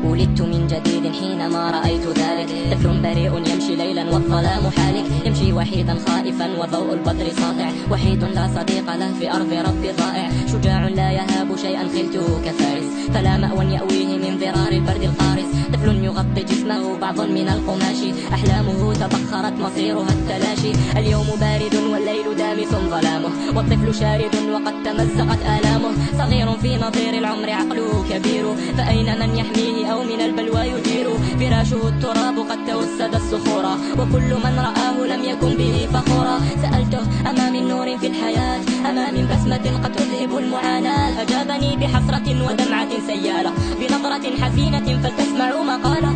ولدت من جديد حينما رأيت ذلك. طفل بريء يمشي ليلا والظلام حالك، يمشي وحيدا خائفا وضوء البدر ساطع، وحيد لا صديق له في أرض ربي ضائع. شجاع لا يهاب شيئا خلته كفارس، فلا مأوى يأويه من ضرار البرد القارس. طفل يغطي جسمه بعض من القماش، أحلامه تبخرت مصيرها التلاشي. اليوم بارد والليل دامس ظلامه، والطفل شارد وقد تمزقت آلامه. صغير في نظير العمر عقله كبير، فأين من يحميه أو من البلوى يجير؟ فراشه التراب قد توسد الصخورا، وكل من رآه لم يكن به فخورا. سألته أما من نور في الحياة، أما من بسمة قد تذهب المعاناة؟ أجابني بحسرة ودمعة سيالة، بنظرة حزينة فلتسمعوا مقالة.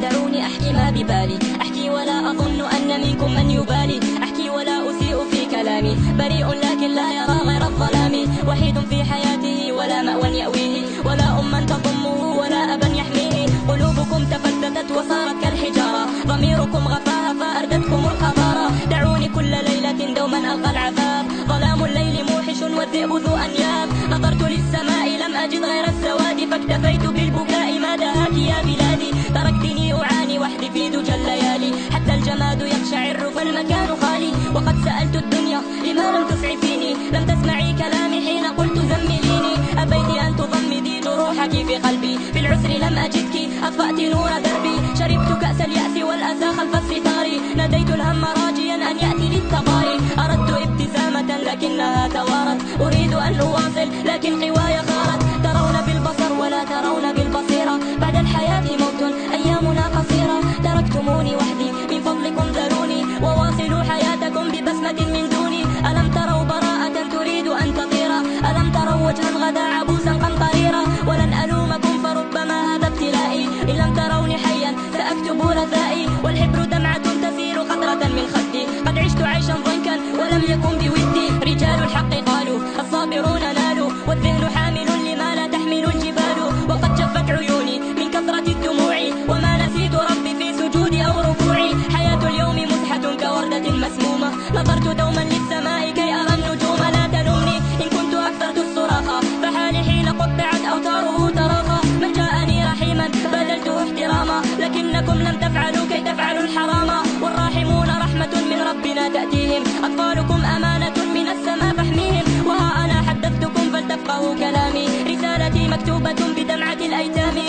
دعوني أحكي ما ببالي، أحكي ولا أظن أن منكم من يبالي، أحكي ولا أسيء في كلامي، بريء لكن لا يرى غير الظلام. وحيد في حياته ولا مأوى يأويه، ولا أما تضمه ولا أبا يحميه. قلوبكم تفتتت وصارت كالحجارة، ضميركم غفاها فأردتكم القذارة. دعوني كل ليلة دوما ألقى العذاب، ظلام الليل موحش والذئب ذو أنياب. نظرت للسماء لم أجد غير السواد، فاكتفيت بالبكاء ما دهاك يا بلادي. تركتني أعاني وحدي في دجى الليالي، حتى الجماد يقشعر فالمكان خالي. وقد سألت الدنيا لما لم تسعفيني، لم تسمعي كلامي حين قلت زمليني. أبيت أن تضمدي جروحك في قلبي، في العسر لم أجدك أطفأت نور دربي. شربت كأس اليأس والأسى خلف الستار، ناديت الهم راجيا أن يأتي للتقاري. أردت ابتسامة لكنها توارت، أريد أن أواصل لكن قواي خارت. ترون بالبصر ولا ترون بالبصيرة، بعد الحياة موت أيامنا قصيرة. تركتموني وحدي من فضلكم ذروني، وواصلوا حياتكم ببسمة من دوني. ألم تروا براءة تريد أن تطير؟ ألم تروا وجها غدا عبوسا قمطريرا؟ ولن ألومكم فربما هذا ابتلائي، إن لم تروني حيا سأكتب رثائي. والحبر دمعة تسير قطرة من خدي، قد عشت عيشا ضنكا ولم يكن بودي. رجال الحق قالوا الصابرون نالوا، والذهن حامل لما لا تحمل الجبال. وقد جفت عيوني من كثرة الدموع، وما نسيت ربي في سجودي أو ركوعي. حياة اليوم مزحة كوردة مسمومة، نظرت دوما للسماء كي أرى النجوم. لا تلومني إن كنت أكثرت الصراخ، فحالي حين قطعت أوتاره تراخى. من جاءني رحيما بذلته احتراما، لكنكم لم تفعلوا كي تفعلوا الحراما. والراحمون رحمة من ربنا تأتيهم، أطفالكم أمانة من السماء فاحميهم. وها أنا حدثتكم فلتفقهوا كلامي، رسالتي مكتوبة بدمعة الأيتام.